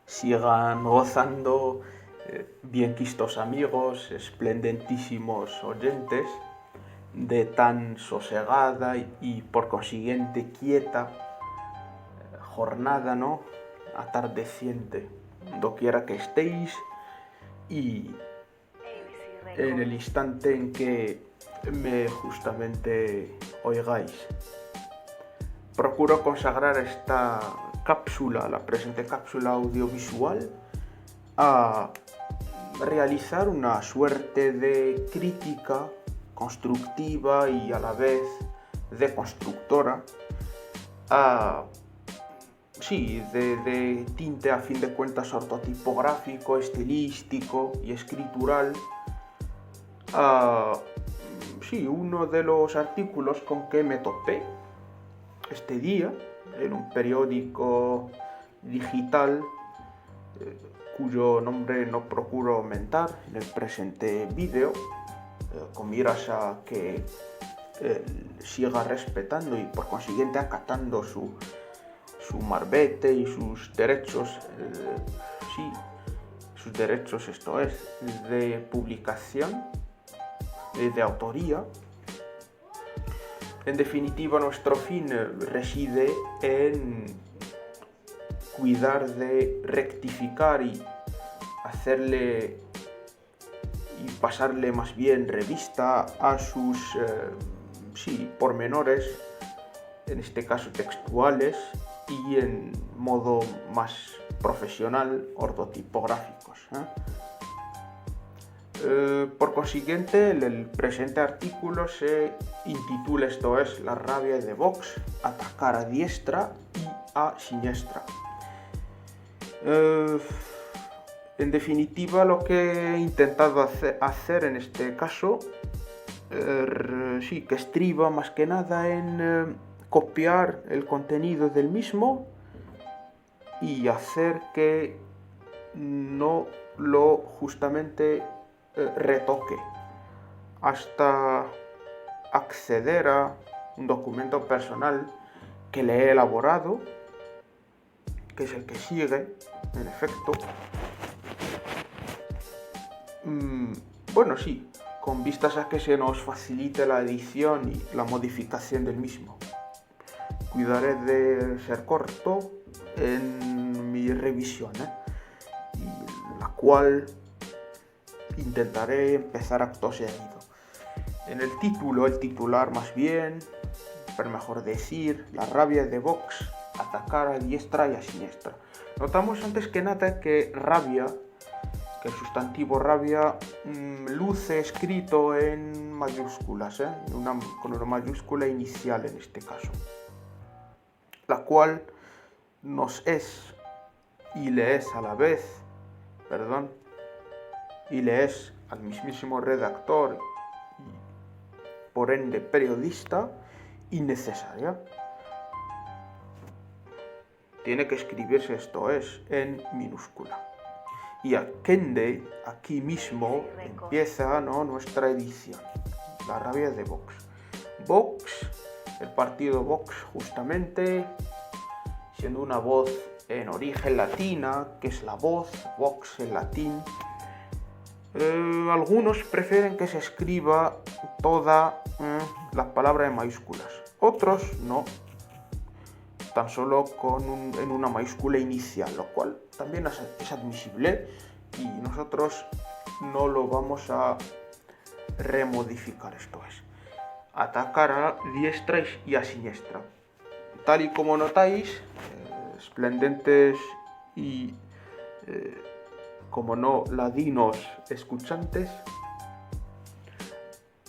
sigan gozando bien quistos amigos, esplendentísimos oyentes, de tan sosegada y por consiguiente quieta jornada, ¿no? Atardeciente, doquiera que estéis y en el instante en que me justamente oigáis. Procuro consagrar esta cápsula, la presente cápsula audiovisual, a realizar una suerte de crítica constructiva y a la vez deconstructora, de tinte a fin de cuentas ortotipográfico, estilístico y escritural, uno de los artículos con que me topé este día en un periódico digital cuyo nombre no procuro aumentar en el presente vídeo, con miras a que siga respetando y por consiguiente acatando su marbete y sus derechos, sus derechos, esto es, de publicación, de autoría. En definitiva, nuestro fin reside en cuidar de rectificar y hacerle y pasarle más bien revista a sus pormenores, en este caso textuales y en modo más profesional, ortotipográficos. Por consiguiente, el presente artículo se intitula, esto es, La rabia de Vox, atacar a diestra y a siniestra. En definitiva, lo que he intentado hacer en este caso, que estriba más que nada en copiar el contenido del mismo y hacer que no lo justamente retoque hasta acceder a un documento personal que le he elaborado, que es el que sigue, en efecto. Con vistas a que se nos facilite la edición y la modificación del mismo. Cuidaré de ser corto en mi revisión, y la cual intentaré empezar acto seguido. En el título, el titular más bien, pero mejor decir, La rabia de Vox, atacar a diestra y a siniestra. Notamos antes que nada que rabia, que el sustantivo rabia luce escrito en mayúsculas, con una mayúscula inicial en este caso, la cual nos es y le es a la vez, y le es al mismísimo redactor y por ende periodista, innecesaria. Tiene que escribirse, esto es, en minúscula. Y aquí mismo empieza, ¿no?, nuestra edición. La rabia de Vox. Vox, el partido Vox, justamente, siendo una voz en origen latina, que es la voz, Vox en latín, algunos prefieren que se escriba toda la palabra en mayúsculas. Otros no, tan solo en una mayúscula inicial, lo cual también es admisible y nosotros no lo vamos a remodificar, esto es, atacar a diestra y a siniestra. Tal y como notáis, esplendentes y, como no, ladinos escuchantes,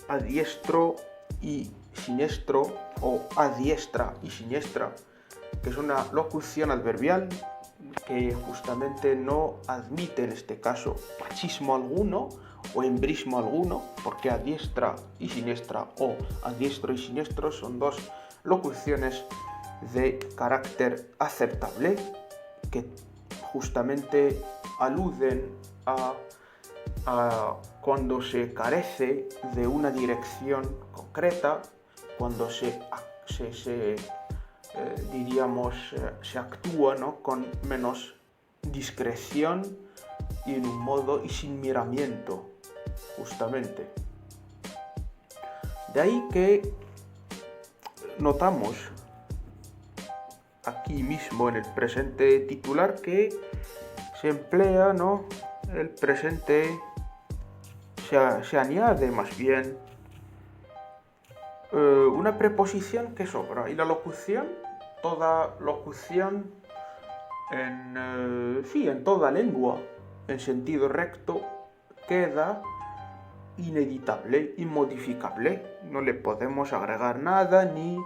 a diestro y siniestro, o a diestra y siniestra, que es una locución adverbial que justamente no admite en este caso machismo alguno o embrismo alguno, porque a diestra y siniestra o a diestro y siniestro son dos locuciones de carácter aceptable que justamente aluden a cuando se carece de una dirección concreta, cuando se actúa, ¿no?, con menos discreción y en un modo y sin miramiento, justamente. De ahí que notamos aquí mismo en el presente titular que se emplea, ¿no? El presente se añade más bien una preposición que sobra, y la locución, toda locución en toda lengua en sentido recto queda ineditable, inmodificable. No le podemos agregar nada ni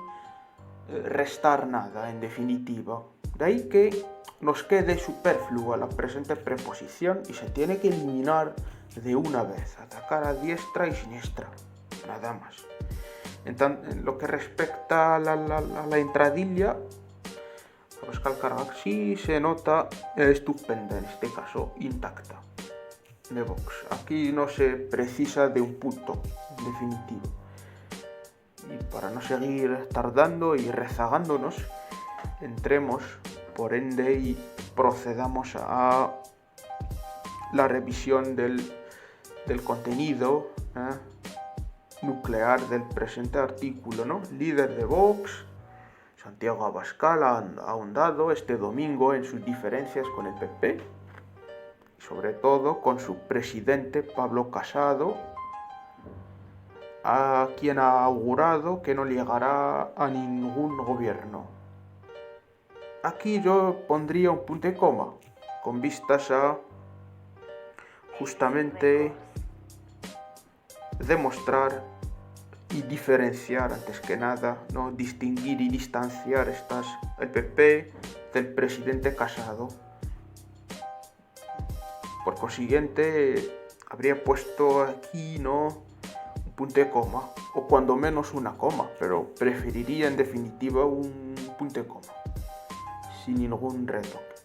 restar nada, en definitiva. De ahí que nos quede superflua la presente preposición y se tiene que eliminar de una vez, atacar a diestra y siniestra, nada más. En lo que respecta a la entradilla, Pascal Carrac sí se nota estupenda, en este caso intacta, de Vox. Aquí no se precisa de un punto, en definitiva. Y para no seguir tardando y rezagándonos, entremos por ende y procedamos a la revisión del contenido nuclear del presente artículo, ¿no? Líder de Vox, Santiago Abascal ha ahondado este domingo en sus diferencias con el PP y sobre todo con su presidente Pablo Casado, a quien ha augurado que no llegará a ningún gobierno. Aquí yo pondría un punto y coma, con vistas a justamente demostrar y diferenciar, antes que nada, ¿no? Distinguir y distanciar el PP del presidente Casado. Por consiguiente, habría puesto aquí, ¿no?, un punto y coma, o cuando menos una coma, pero preferiría en definitiva un punto y coma, sin ningún retoque.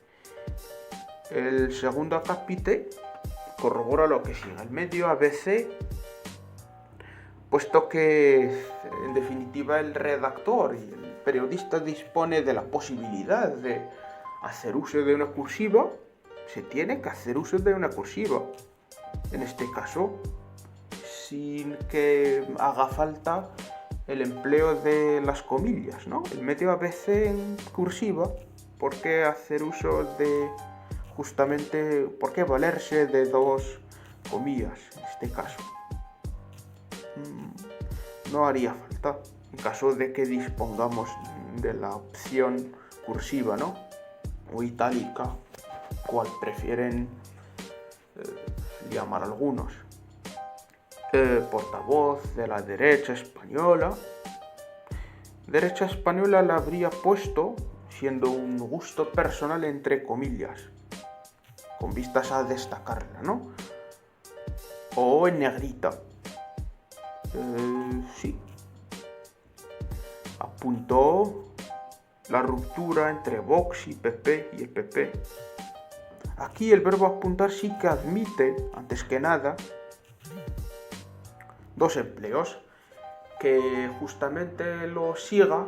El segundo acápite corrobora lo que sigue. El medio ABC, puesto que en definitiva el redactor y el periodista dispone de la posibilidad de hacer uso de una cursiva, se tiene que hacer uso de una cursiva. En este caso, sin que haga falta el empleo de las comillas, ¿no? El medio ABC en cursiva, ¿por qué hacer uso de justamente, por qué valerse de dos comillas en este caso? No haría falta en caso de que dispongamos de la opción cursiva, ¿no?, o itálica, cual prefieren llamar algunos. Portavoz de la derecha española la habría puesto, siendo un gusto personal, entre comillas, con vistas a destacarla, ¿no?, o en negrita. Sí. Apuntó la ruptura entre Vox y PP y el PP. Aquí el verbo apuntar sí que admite, antes que nada, dos empleos, que justamente lo siga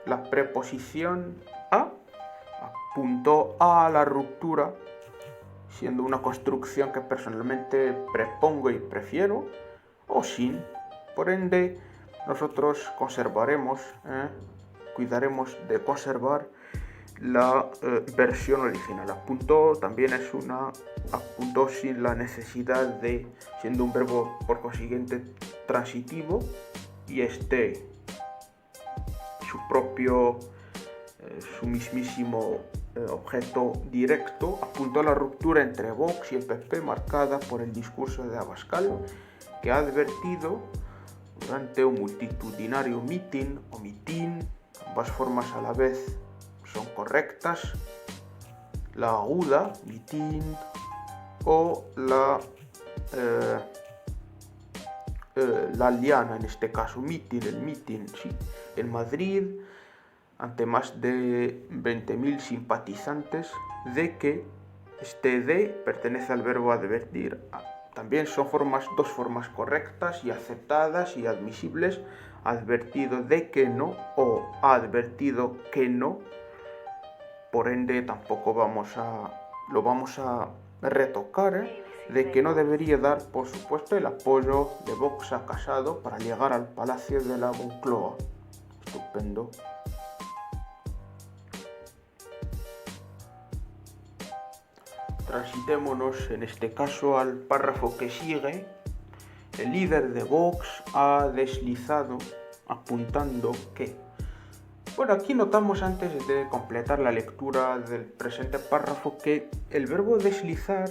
la preposición a. Apuntó a la ruptura, siendo una construcción que personalmente prepongo y prefiero, o sin. Por ende, nosotros cuidaremos de conservar la versión original. Apuntó también apuntó sin la necesidad de, siendo un verbo por consiguiente transitivo, y su mismísimo objeto directo, apuntó a la ruptura entre Vox y el PP marcada por el discurso de Abascal, que ha advertido durante un multitudinario mitin o mitín, ambas formas a la vez son correctas, la aguda, mitin, o la liana, en este caso el mitin, sí, en Madrid, ante más de 20.000 simpatizantes, de que de pertenece al verbo advertir. También son dos formas correctas y aceptadas y admisibles: advertido de que no o advertido que no. Por ende, tampoco vamos a lo vamos a retocar, de que no debería dar, por supuesto, el apoyo de Vox a Casado para llegar al Palacio de la Moncloa. Estupendo. Transitémonos en este caso al párrafo que sigue. El líder de Vox ha deslizado apuntando que... Bueno, aquí notamos antes de completar la lectura del presente párrafo que el verbo deslizar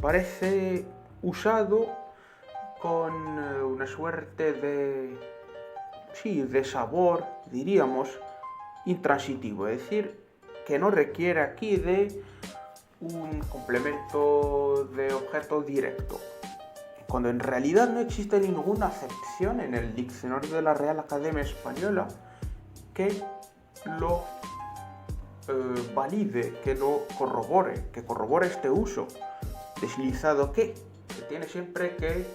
parece usado con una suerte de sabor, diríamos, intransitivo, es decir, que no requiere aquí de un complemento de objeto directo, cuando en realidad no existe ninguna acepción en el diccionario de la Real Academia Española que lo valide, que lo corrobore, que corrobore este uso. Deslizado que tiene siempre que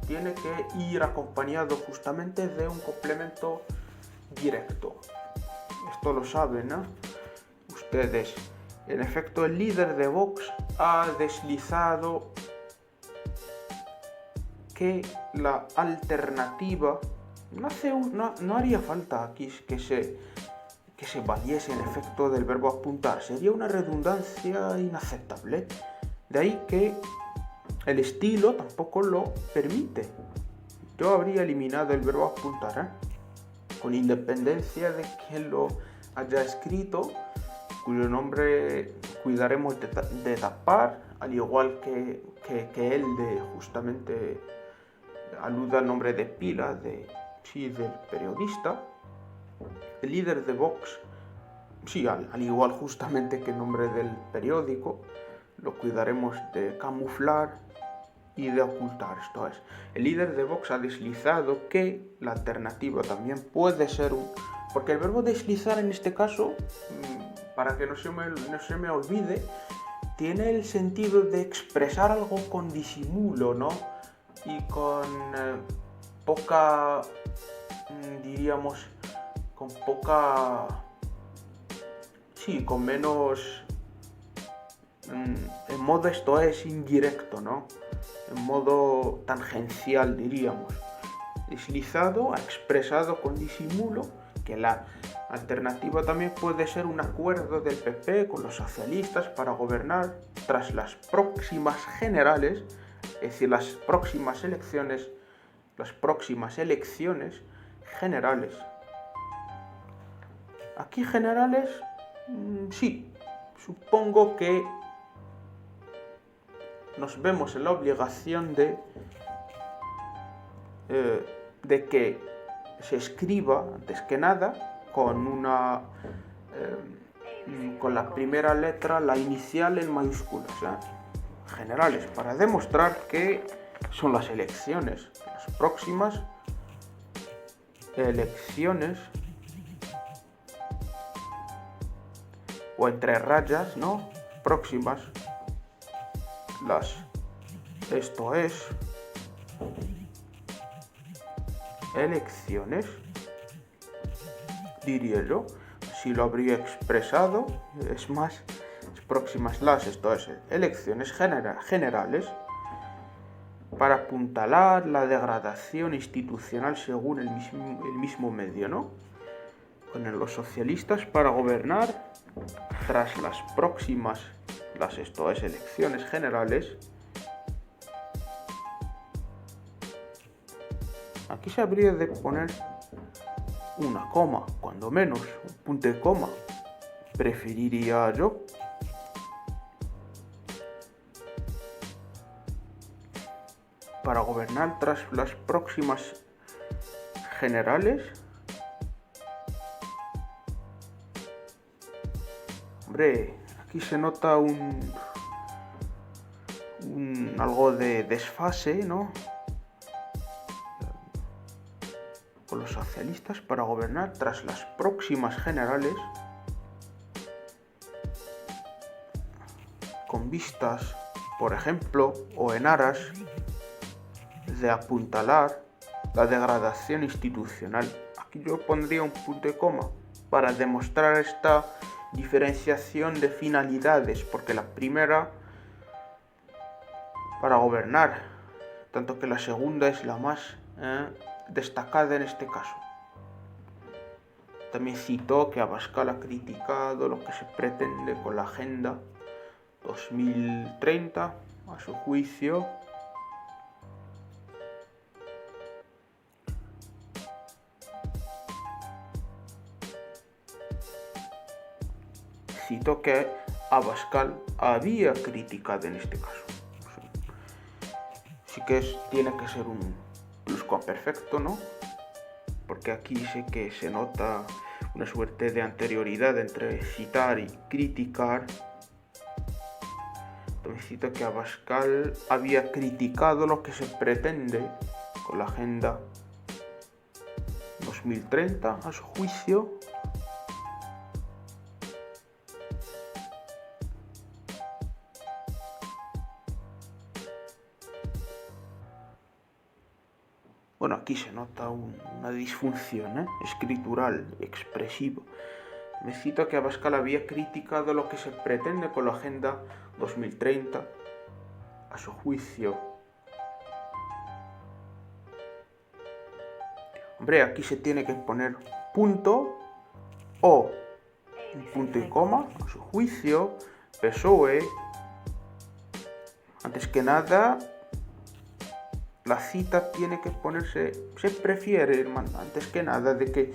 tiene que ir acompañado justamente de un complemento directo. Esto lo saben, ¿no? Ustedes. En efecto, el líder de Vox ha deslizado que la alternativa no haría falta aquí que se valiese en efecto del verbo apuntar. Sería una redundancia inaceptable. De ahí que el estilo tampoco lo permite. Yo habría eliminado el verbo apuntar, con independencia de quién lo haya escrito, cuyo nombre cuidaremos de tapar, al igual que él de justamente aluda al nombre de pila del periodista. El líder de Vox, al igual justamente que el nombre del periódico, lo cuidaremos de camuflar y de ocultar. Esto es, el líder de Vox ha deslizado que la alternativa también puede ser porque el verbo deslizar en este caso, para que no se me olvide, tiene el sentido de expresar algo con disimulo, ¿no? Y con poca, diríamos, con menos, en modo esto es indirecto, ¿no? En modo tangencial, diríamos. Deslizado, ha expresado con disimulo que la alternativa también puede ser un acuerdo del PP con los socialistas para gobernar tras las próximas generales, es decir, las próximas elecciones generales. Aquí generales, supongo que nos vemos en la obligación de que se escriba, antes que nada, con la primera letra, la inicial en mayúsculas, generales, para demostrar que son las elecciones, las próximas elecciones, o entre rayas, ¿no? Próximas, esto es, elecciones, diría yo, así lo habría expresado, es más, próximas esto es, elecciones generales, para apuntalar la degradación institucional según el mismo medio, ¿no? Con los socialistas para gobernar tras las próximas, elecciones generales. Aquí se habría de poner una coma, cuando menos, un punto de coma, preferiría yo. Para gobernar tras las próximas generales. Hombre, aquí se nota algo de desfase, ¿no? Con los socialistas para gobernar tras las próximas generales, con vistas, por ejemplo, o en aras de apuntalar la degradación institucional. Aquí yo pondría un punto y coma, para demostrar esta diferenciación de finalidades, porque la primera para gobernar, tanto que la segunda es la más destacada en este caso. También citó que Abascal ha criticado lo que se pretende con la Agenda 2030, a su juicio. Citó que Abascal había criticado en este caso. Sí que tiene que ser un pluscuamperfecto, ¿no? Porque aquí sí que se nota una suerte de anterioridad entre citar y criticar. Entonces cito que Abascal había criticado lo que se pretende con la Agenda 2030, a su juicio. Bueno, aquí se nota una disfunción escritural, expresiva. Me cito que Abascal había criticado lo que se pretende con la Agenda 2030, a su juicio. Hombre, aquí se tiene que poner punto o un punto y coma, a su juicio. PSOE, antes que nada, la cita tiene que ponerse, se prefiere, antes que nada, de que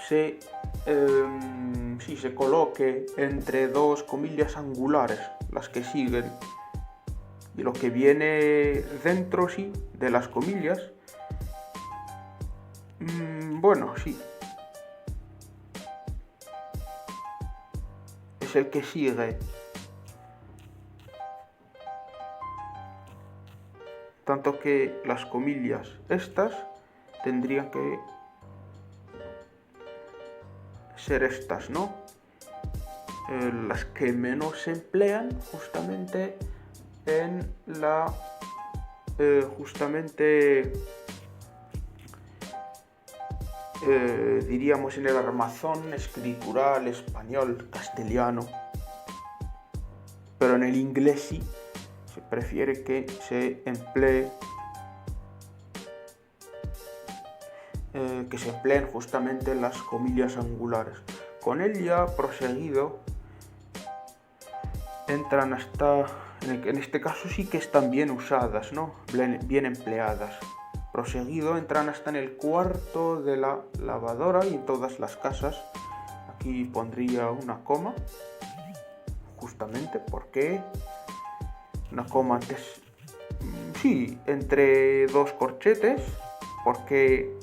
se coloque entre dos comillas angulares, las que siguen, y lo que viene dentro, sí, de las comillas, bueno, sí, es el que sigue. Tanto que las comillas estas tendrían que ser estas, ¿no? Las que menos se emplean justamente en la diríamos en el armazón escritural español castellano, pero en el inglés sí se prefiere que se emplee que se empleen justamente las comillas angulares. Con él ya proseguido entran hasta, en este caso sí que están bien usadas, ¿no? Bien empleadas. Proseguido entran hasta en el cuarto de la lavadora y en todas las casas. Aquí pondría una coma, justamente porque una coma antes, sí, entre dos corchetes, porque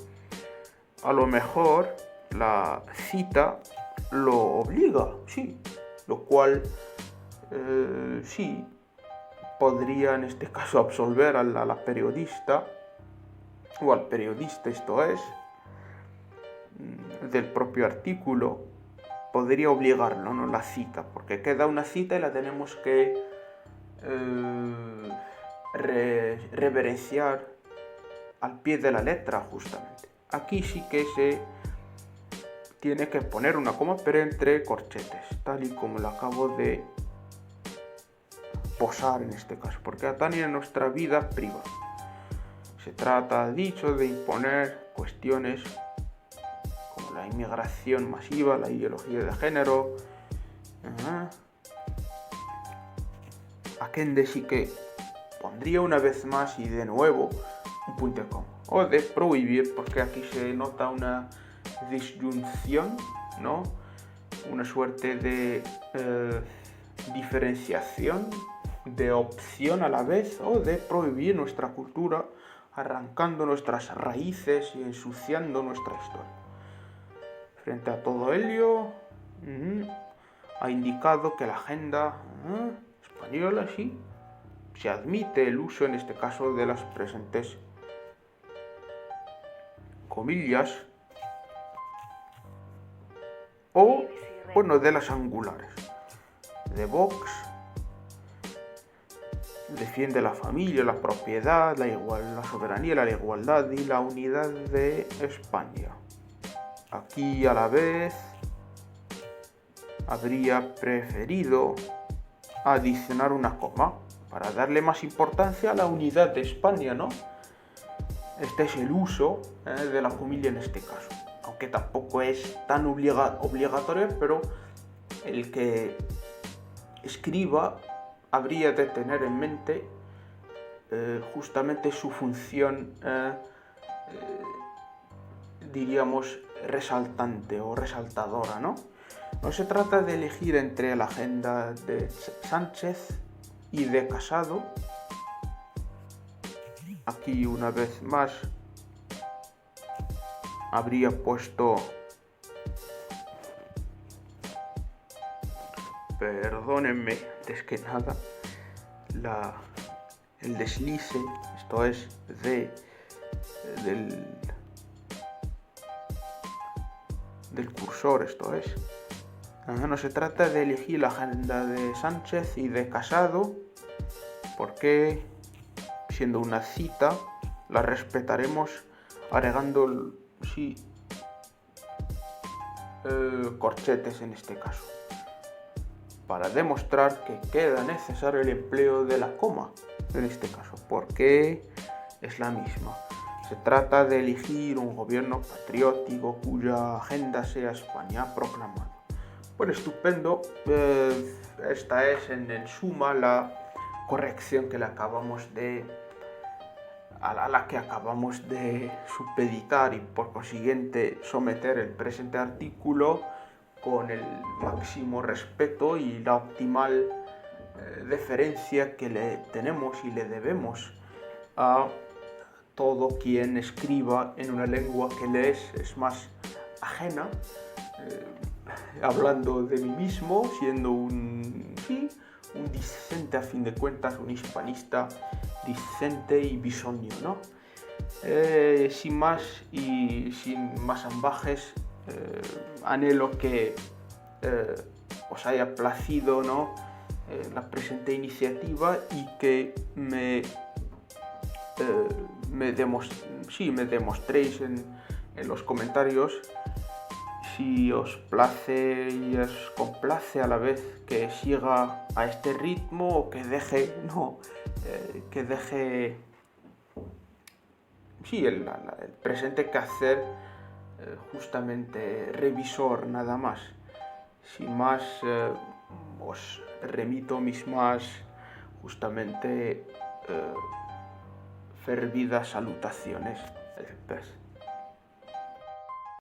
a lo mejor la cita lo obliga, sí, lo cual sí podría en este caso absolver a la periodista o al periodista, esto es, del propio artículo, podría obligarlo, ¿no? La cita, porque queda una cita y la tenemos que reverenciar al pie de la letra, justamente. Aquí sí que se tiene que poner una coma, pero entre corchetes, tal y como lo acabo de posar en este caso, porque atañe a nuestra vida privada. Se trata, dicho, de imponer cuestiones como la inmigración masiva, la ideología de género. Akende sí que pondría una vez más y de nuevo un punto de coma. O de prohibir, porque aquí se nota una disyunción, ¿no? Una suerte de diferenciación, de opción a la vez, o de prohibir nuestra cultura, arrancando nuestras raíces y ensuciando nuestra historia. Frente a todo ello, ha indicado que la agenda española sí se admite el uso, en este caso, de las presentes comillas o, bueno, de las angulares. De Vox defiende la familia, la propiedad, la soberanía, la igualdad y la unidad de España. Aquí a la vez habría preferido adicionar una coma para darle más importancia a la unidad de España, ¿no? Este es el uso de la familia en este caso, aunque tampoco es tan obligatorio, pero el que escriba habría de tener en mente justamente su función, diríamos, resaltante o resaltadora, ¿no? No se trata de elegir entre la agenda de Sánchez y de Casado. Aquí una vez más habría puesto, perdónenme, antes que nada, el deslice, esto es del cursor, esto es. No se trata de elegir la agenda de Sánchez y de Casado, porque siendo una cita la respetaremos agregando corchetes en este caso, para demostrar que queda necesario el empleo de la coma en este caso, porque es la misma. Se trata de elegir un gobierno patriótico cuya agenda sea España proclamada. Bueno, estupendo. Esta es en suma la corrección que a la que acabamos de supeditar y por consiguiente someter el presente artículo con el máximo respeto y la optimal deferencia que le tenemos y le debemos a todo quien escriba en una lengua que le es más ajena, hablando de mí mismo, siendo un discente a fin de cuentas, un hispanista discente y bisoño, ¿no? Sin más y sin más ambajes, anhelo que os haya placido, ¿no? La presente iniciativa y que me demostréis en los comentarios si os place y os complace a la vez que siga a este ritmo o que deje, el presente quehacer justamente revisor nada más. Sin más, os remito mis más justamente fervidas salutaciones.